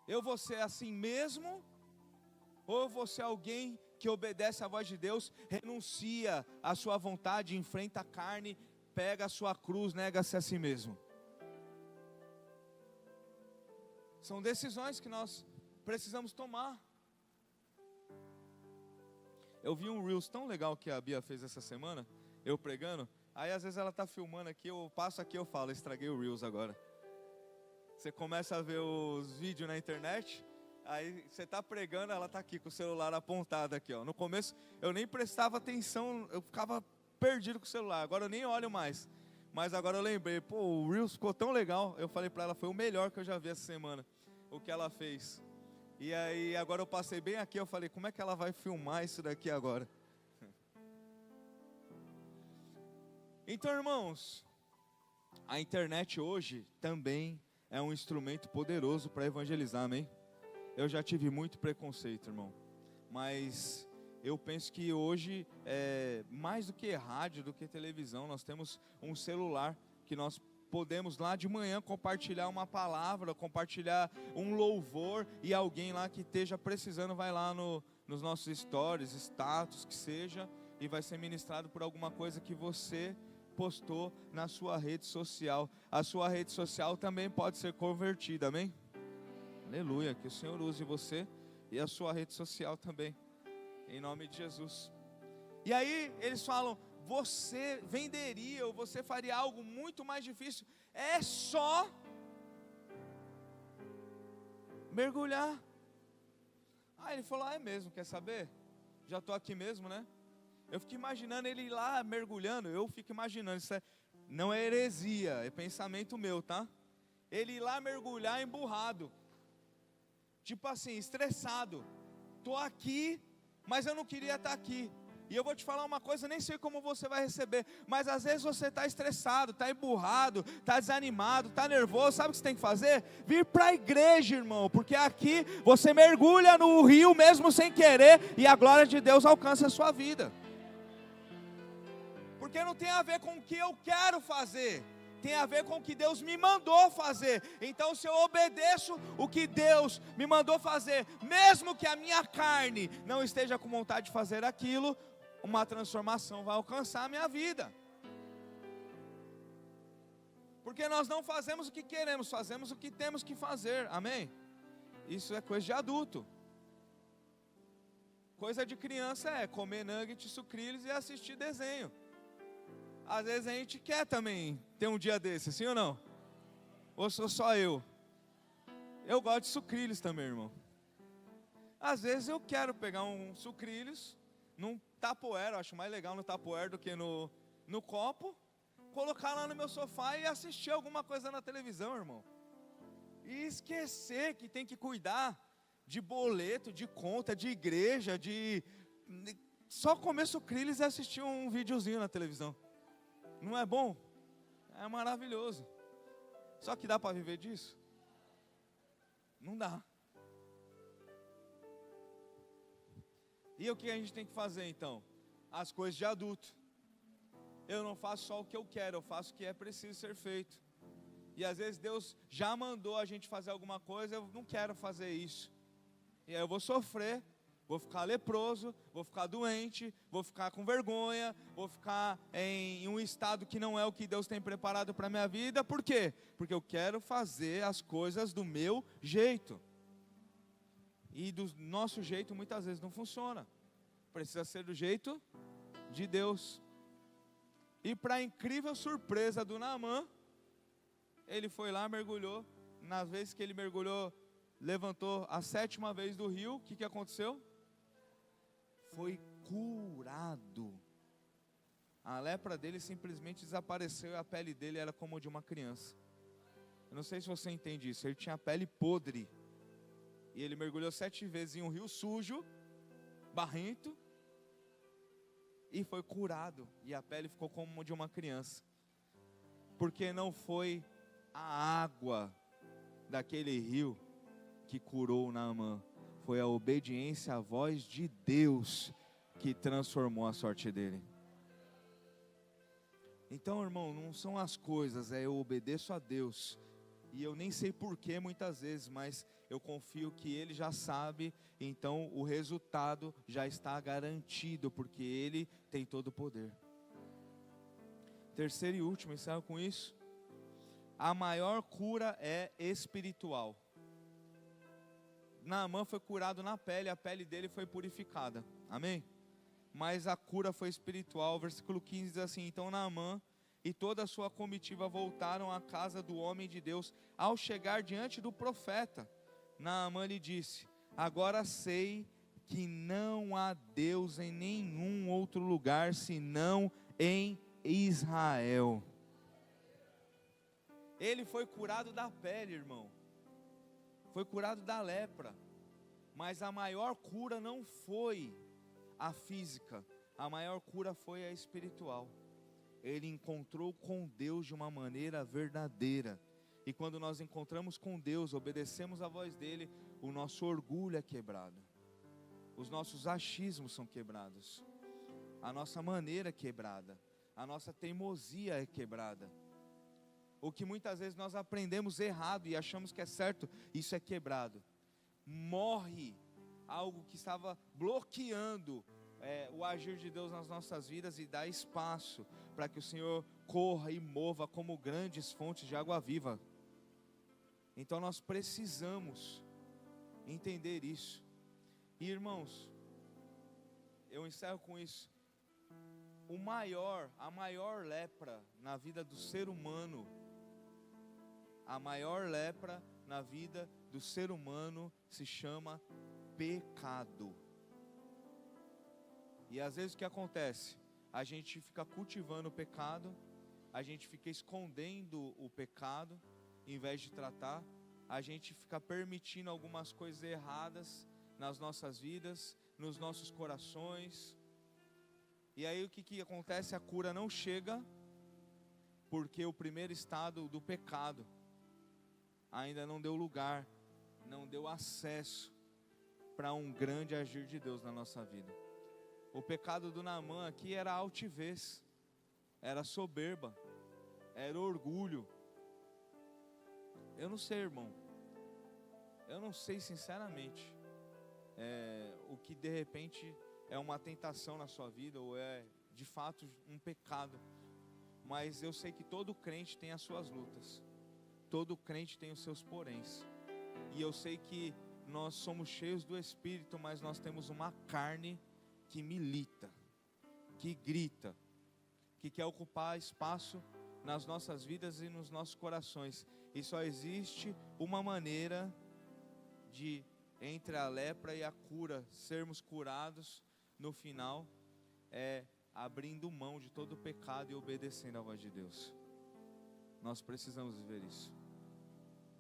Eu vou ser assim mesmo, ou eu vou ser alguém que obedece à voz de Deus, renuncia à sua vontade, enfrenta a carne, pega a sua cruz, nega-se a si mesmo? São decisões que nós precisamos tomar. Eu vi um Reels tão legal que a Bia fez essa semana, eu pregando. Aí às vezes ela está filmando aqui, eu passo aqui, eu falo: estraguei o Reels agora. Você começa a ver os vídeos na internet, aí você está pregando, ela está aqui com o celular apontado aqui, ó. No começo eu nem prestava atenção, eu ficava perdido com o celular, agora eu nem olho mais. Mas agora eu lembrei, o Reels ficou tão legal. Eu falei para ela: foi o melhor que eu já vi essa semana, o que ela fez. E aí agora eu passei bem aqui, eu falei: como é que ela vai filmar isso daqui agora? Então, irmãos, a internet hoje também é um instrumento poderoso para evangelizar, amém? Eu já tive muito preconceito, irmão, mas eu penso que hoje, mais do que rádio, do que televisão, nós temos um celular que nós podemos lá de manhã compartilhar uma palavra, compartilhar um louvor, e alguém lá que esteja precisando vai lá nos nossos stories, status, que seja, e vai ser ministrado por alguma coisa que você postou na sua rede social. A sua rede social também pode ser convertida, amém? Aleluia, que o Senhor use você e a sua rede social também, em nome de Jesus. E aí eles falam: você venderia, ou você faria algo muito mais difícil, é só mergulhar. Ele falou: é mesmo, quer saber? Já estou aqui mesmo, né? Eu fico imaginando ele lá mergulhando, eu fico imaginando, isso não é heresia, é pensamento meu, tá? Ele ir lá mergulhar emburrado, tipo assim, estressado. Estou aqui, mas eu não queria estar aqui. E eu vou te falar uma coisa, nem sei como você vai receber, mas às vezes você está estressado, está emburrado, está desanimado, está nervoso. Sabe o que você tem que fazer? Vir para a igreja, irmão, porque aqui você mergulha no rio mesmo sem querer, e a glória de Deus alcança a sua vida. Porque não tem a ver com o que eu quero fazer, tem a ver com o que Deus me mandou fazer. Então, se eu obedeço o que Deus me mandou fazer, mesmo que a minha carne não esteja com vontade de fazer aquilo, uma transformação vai alcançar a minha vida. Porque nós não fazemos o que queremos, fazemos o que temos que fazer, amém? Isso é coisa de adulto. Coisa de criança é comer nugget, sucrilhos e assistir desenho. Às vezes a gente quer também ter um dia desse, sim ou não? Ou sou só eu? Eu gosto de sucrilhos também, irmão. Às vezes eu quero pegar um sucrilhos num tapoer, eu acho mais legal no tapoer do que no copo, colocar lá no meu sofá e assistir alguma coisa na televisão, irmão. E esquecer que tem que cuidar de boleto, de conta, de igreja, só comer sucrilhos e assistir um videozinho na televisão. Não é bom? É maravilhoso. Só que dá para viver disso? Não dá. E o que a gente tem que fazer então? As coisas de adulto. Eu não faço só o que eu quero, eu faço o que é preciso ser feito. E às vezes Deus já mandou a gente fazer alguma coisa, eu não quero fazer isso. E aí eu vou sofrer, vou ficar leproso, vou ficar doente, vou ficar com vergonha, vou ficar em um estado que não é o que Deus tem preparado para a minha vida. Por quê? Porque eu quero fazer as coisas do meu jeito. E do nosso jeito muitas vezes não funciona. Precisa ser do jeito de Deus. E para a incrível surpresa do Naamã, ele foi lá, mergulhou. Nas vezes que ele mergulhou, levantou a 7ª vez do rio. O que aconteceu? Foi curado. A lepra dele simplesmente desapareceu e a pele dele era como de uma criança. Eu não sei se você entende isso. Ele tinha a pele podre. E ele mergulhou 7 vezes em um rio sujo, barrento, e foi curado. E a pele ficou como de uma criança. Porque não foi a água daquele rio que curou o Naamã. Foi a obediência à voz de Deus que transformou a sorte dele. Então, irmão, não são as coisas, eu obedeço a Deus. E eu nem sei porquê muitas vezes, mas eu confio que Ele já sabe, então o resultado já está garantido, porque Ele tem todo o poder. Terceiro e último, encerro com isso. A maior cura é espiritual. Naamã foi curado na pele, a pele dele foi purificada, amém? Mas a cura foi espiritual. O versículo 15 diz assim: então Naamã e toda a sua comitiva voltaram à casa do homem de Deus. Ao chegar diante do profeta, Naamã lhe disse: agora sei que não há Deus em nenhum outro lugar senão em Israel. Ele foi curado da pele, irmão. Foi curado da lepra. Mas a maior cura não foi a física. A maior cura foi a espiritual. Ele encontrou com Deus de uma maneira verdadeira. E quando nós encontramos com Deus, obedecemos a voz dele, o nosso orgulho é quebrado. Os nossos achismos são quebrados. A nossa maneira é quebrada. A nossa teimosia é quebrada. O que muitas vezes nós aprendemos errado e achamos que é certo, isso é quebrado. Morre algo que estava bloqueando o agir de Deus nas nossas vidas e dá espaço para que o Senhor corra e mova como grandes fontes de água viva. Então nós precisamos entender isso. E irmãos, eu encerro com isso. A maior lepra na vida do ser humano, a maior lepra na vida do ser humano se chama pecado. E às vezes o que acontece? A gente fica cultivando o pecado, a gente fica escondendo o pecado, em vez de tratar, a gente fica permitindo algumas coisas erradas nas nossas vidas, nos nossos corações. E aí o que acontece? A cura não chega, porque o primeiro estado do pecado ainda não deu lugar, não deu acesso para um grande agir de Deus na nossa vida. O pecado do Naamã aqui era altivez, era soberba, era orgulho. Eu não sei, irmão, eu não sei sinceramente o que de repente é uma tentação na sua vida ou é de fato um pecado. mas eu sei que todo crente tem as suas lutas, todo crente tem os seus poréns, e eu sei que nós somos cheios do Espírito, mas nós temos uma carne que milita, que grita, que quer ocupar espaço nas nossas vidas e nos nossos corações, e só existe uma maneira de, entre a lepra e a cura, sermos curados no final, é abrindo mão de todo o pecado e obedecendo à voz de Deus. Nós precisamos viver isso.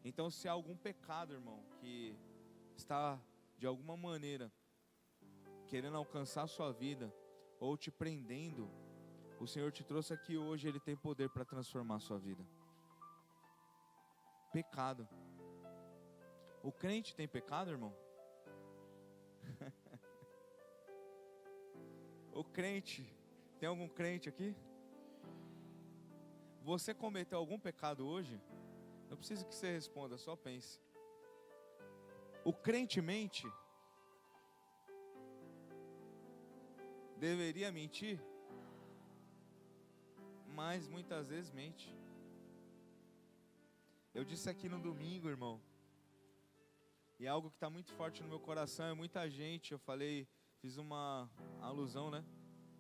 Então, se há algum pecado, irmão, que está de alguma maneira querendo alcançar a sua vida ou te prendendo, o Senhor te trouxe aqui hoje, Ele tem poder para transformar a sua vida. Pecado. O crente tem pecado, irmão? O crente, tem algum crente aqui? Você cometeu algum pecado hoje? Não precisa que você responda, só pense. O crente mente? Deveria mentir? Mas muitas vezes mente. Eu disse aqui no domingo, irmão, e algo que está muito forte no meu coração é muita gente, eu falei, fiz uma alusão, né?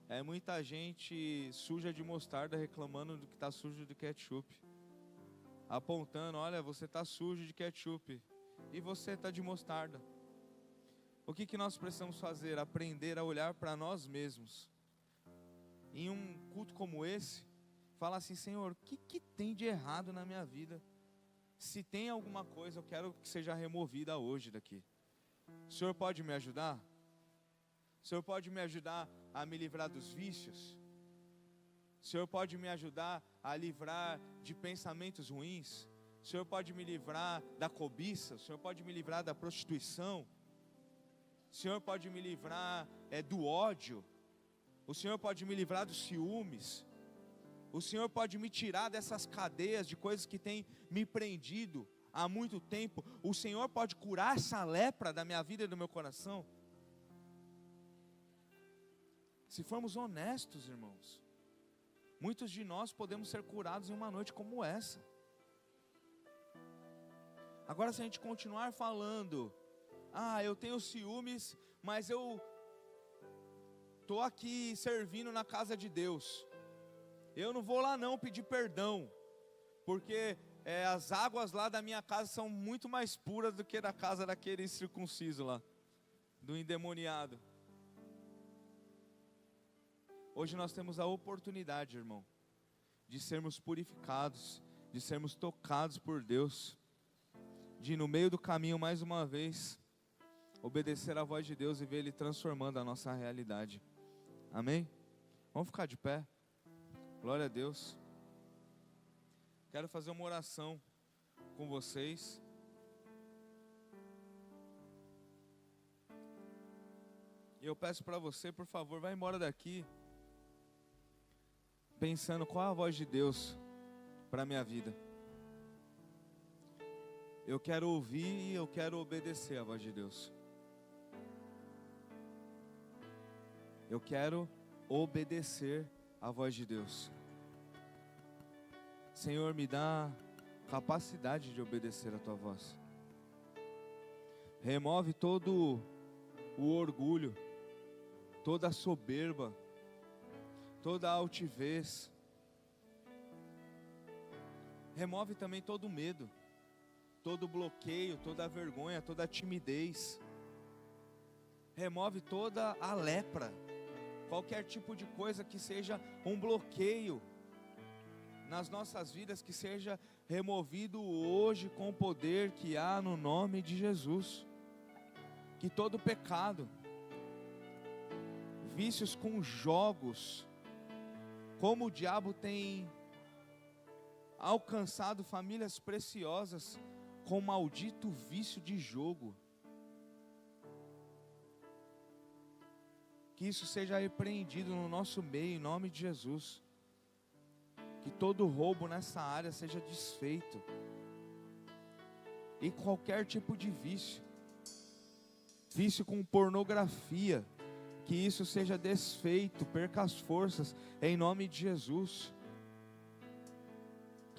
É muita gente suja de mostarda reclamando do que está sujo de ketchup, apontando, olha, você está sujo de ketchup e você está de mostarda. O que nós precisamos fazer? Aprender a olhar para nós mesmos. Em um culto como esse, falar assim, Senhor, o que tem de errado na minha vida? Se tem alguma coisa, eu quero que seja removida hoje daqui. O Senhor pode me ajudar? O Senhor pode me ajudar a me livrar dos vícios? O Senhor pode me ajudar a livrar de pensamentos ruins? O Senhor pode me livrar da cobiça? O Senhor pode me livrar da prostituição? O Senhor pode me livrar do ódio? O Senhor pode me livrar dos ciúmes? O Senhor pode me tirar dessas cadeias de coisas que têm me prendido há muito tempo? O Senhor pode curar essa lepra da minha vida e do meu coração? Se formos honestos, irmãos, muitos de nós podemos ser curados em uma noite como essa. Agora, se a gente continuar falando, eu tenho ciúmes, mas eu estou aqui servindo na casa de Deus, eu não vou lá não pedir perdão, porque as águas lá da minha casa são muito mais puras do que da casa daquele circunciso lá, do endemoniado. Hoje nós temos a oportunidade, irmão, de sermos purificados, de sermos tocados por Deus, de no meio do caminho mais uma vez obedecer à voz de Deus e ver Ele transformando a nossa realidade. Amém? Vamos ficar de pé. Glória a Deus. Quero fazer uma oração com vocês. E eu peço para você, por favor, vá embora daqui pensando qual é a voz de Deus para a minha vida. Eu quero ouvir e eu quero obedecer a voz de Deus. Eu quero obedecer a voz de Deus. Senhor, me dá capacidade de obedecer a Tua voz. Remove todo o orgulho, toda a soberba, toda a altivez. Remove também todo o medo, todo o bloqueio, toda a vergonha, toda a timidez. Remove toda a lepra, qualquer tipo de coisa que seja um bloqueio nas nossas vidas, que seja removido hoje com o poder que há no nome de Jesus. Que todo pecado, vícios com jogos, como o diabo tem alcançado famílias preciosas com o maldito vício de jogo, que isso seja repreendido no nosso meio, em nome de Jesus. Que todo roubo nessa área seja desfeito, e qualquer tipo de vício com pornografia, que isso seja desfeito, perca as forças, em nome de Jesus.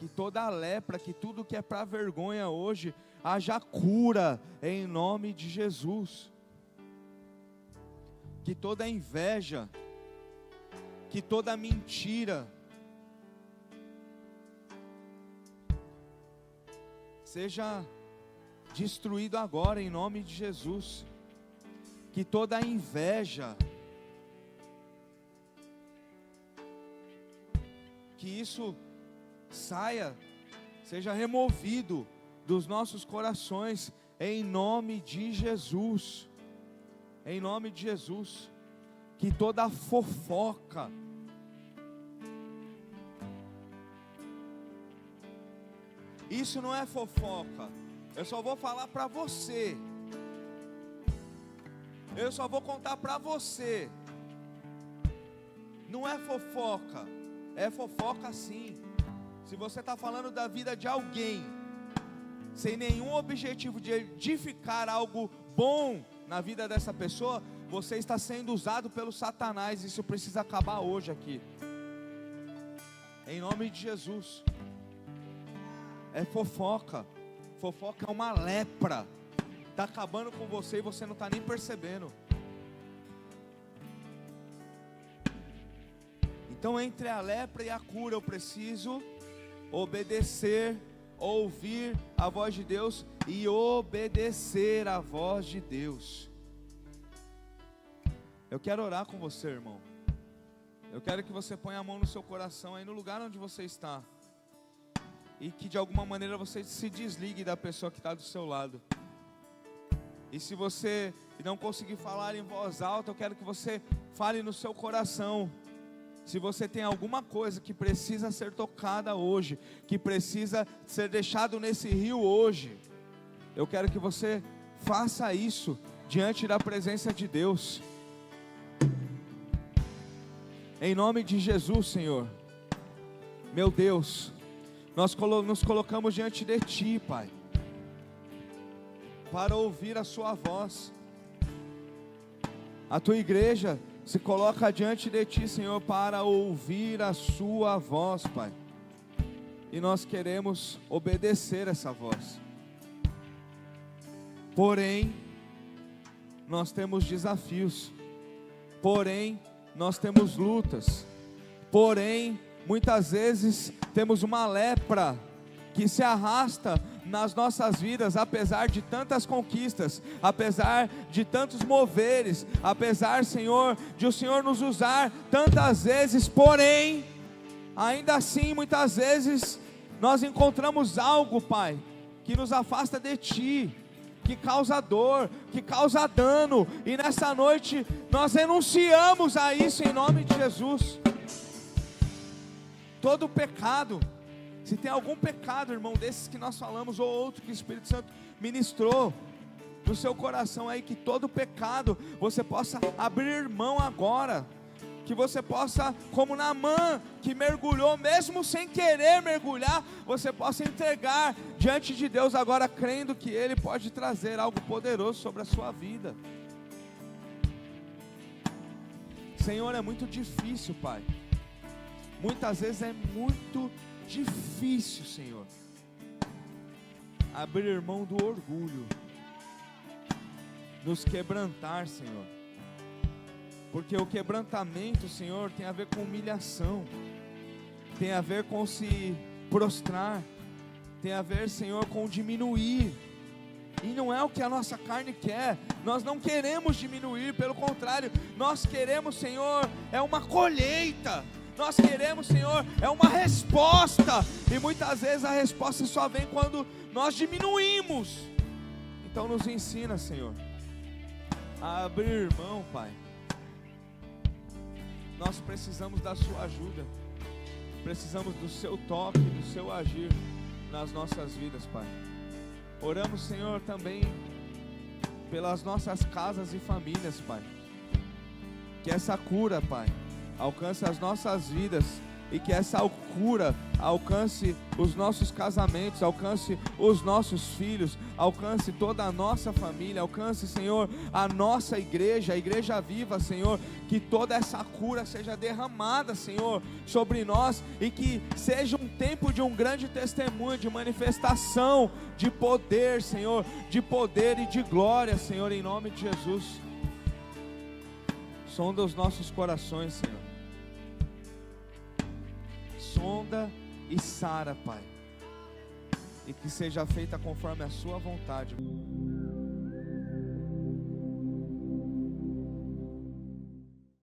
que toda lepra, que tudo que é para vergonha hoje, haja cura em nome de Jesus. Que toda inveja, que toda mentira seja destruído agora em nome de Jesus. Que toda inveja, que isso saia, seja removido dos nossos corações, em nome de Jesus, em nome de Jesus. Que toda fofoca, isso não é fofoca, eu só vou falar para você, eu só vou contar para você, não é fofoca, é fofoca sim. Se você está falando da vida de alguém, sem nenhum objetivo de edificar algo bom na vida dessa pessoa, você está sendo usado pelo Satanás. Isso precisa acabar hoje aqui, em nome de Jesus. É fofoca, fofoca é uma lepra, está acabando com você e você não está nem percebendo. Então entre a lepra e a cura eu preciso obedecer, ouvir a voz de Deus e obedecer a voz de Deus. Eu quero orar com você, irmão. Eu quero que você ponha a mão no seu coração aí no lugar onde você está, e que de alguma maneira você se desligue da pessoa que está do seu lado. E se você não conseguir falar em voz alta, eu quero que você fale no seu coração. Se você tem alguma coisa que precisa ser tocada hoje, que precisa ser deixado nesse rio hoje, eu quero que você faça isso diante da presença de Deus. Em nome de Jesus, Senhor. Meu Deus, nós nos colocamos diante de Ti, Pai, para ouvir a Sua voz. A Tua igreja se coloca diante de Ti, Senhor, para ouvir a Sua voz, Pai. E nós queremos obedecer essa voz. Porém, nós temos desafios. Porém, nós temos lutas. Porém, muitas vezes temos uma lepra que se arrasta nas nossas vidas, apesar de tantas conquistas, apesar de tantos moveres, apesar, Senhor, de o Senhor nos usar tantas vezes, porém, ainda assim, muitas vezes, nós encontramos algo, Pai, que nos afasta de Ti, que causa dor, que causa dano, e nessa noite, nós renunciamos a isso em nome de Jesus. Todo pecado, se tem algum pecado, irmão, desses que nós falamos, ou outro que o Espírito Santo ministrou no seu coração aí, que todo pecado você possa abrir mão agora, que você possa, como Naamã, que mergulhou, mesmo sem querer mergulhar, você possa entregar diante de Deus agora, crendo que Ele pode trazer algo poderoso sobre a sua vida. Senhor, é muito difícil, Pai, muitas vezes é muito difícil, Senhor, abrir mão do orgulho, nos quebrantar, Senhor, porque o quebrantamento, Senhor, tem a ver com humilhação, tem a ver com se prostrar, tem a ver, Senhor, com diminuir, e não é o que a nossa carne quer. Nós não queremos diminuir, pelo contrário, nós queremos, Senhor, é uma colheita. Nós queremos, Senhor, é uma resposta, e muitas vezes a resposta só vem quando nós diminuímos. Então nos ensina, Senhor, a abrir mão, Pai. Nós precisamos da Sua ajuda, precisamos do Seu toque, do Seu agir nas nossas vidas, Pai. Oramos, Senhor, também pelas nossas casas e famílias, Pai, que essa cura, Pai, alcance as nossas vidas, e que essa cura alcance os nossos casamentos, alcance os nossos filhos, alcance toda a nossa família, alcance, Senhor, a nossa igreja, a igreja viva, Senhor, que toda essa cura seja derramada, Senhor, sobre nós, e que seja um tempo de um grande testemunho, de manifestação, de poder, Senhor, de poder e de glória, Senhor, em nome de Jesus. Sonda os nossos corações, Senhor. Sonda e sara, Pai. E que seja feita conforme a sua vontade.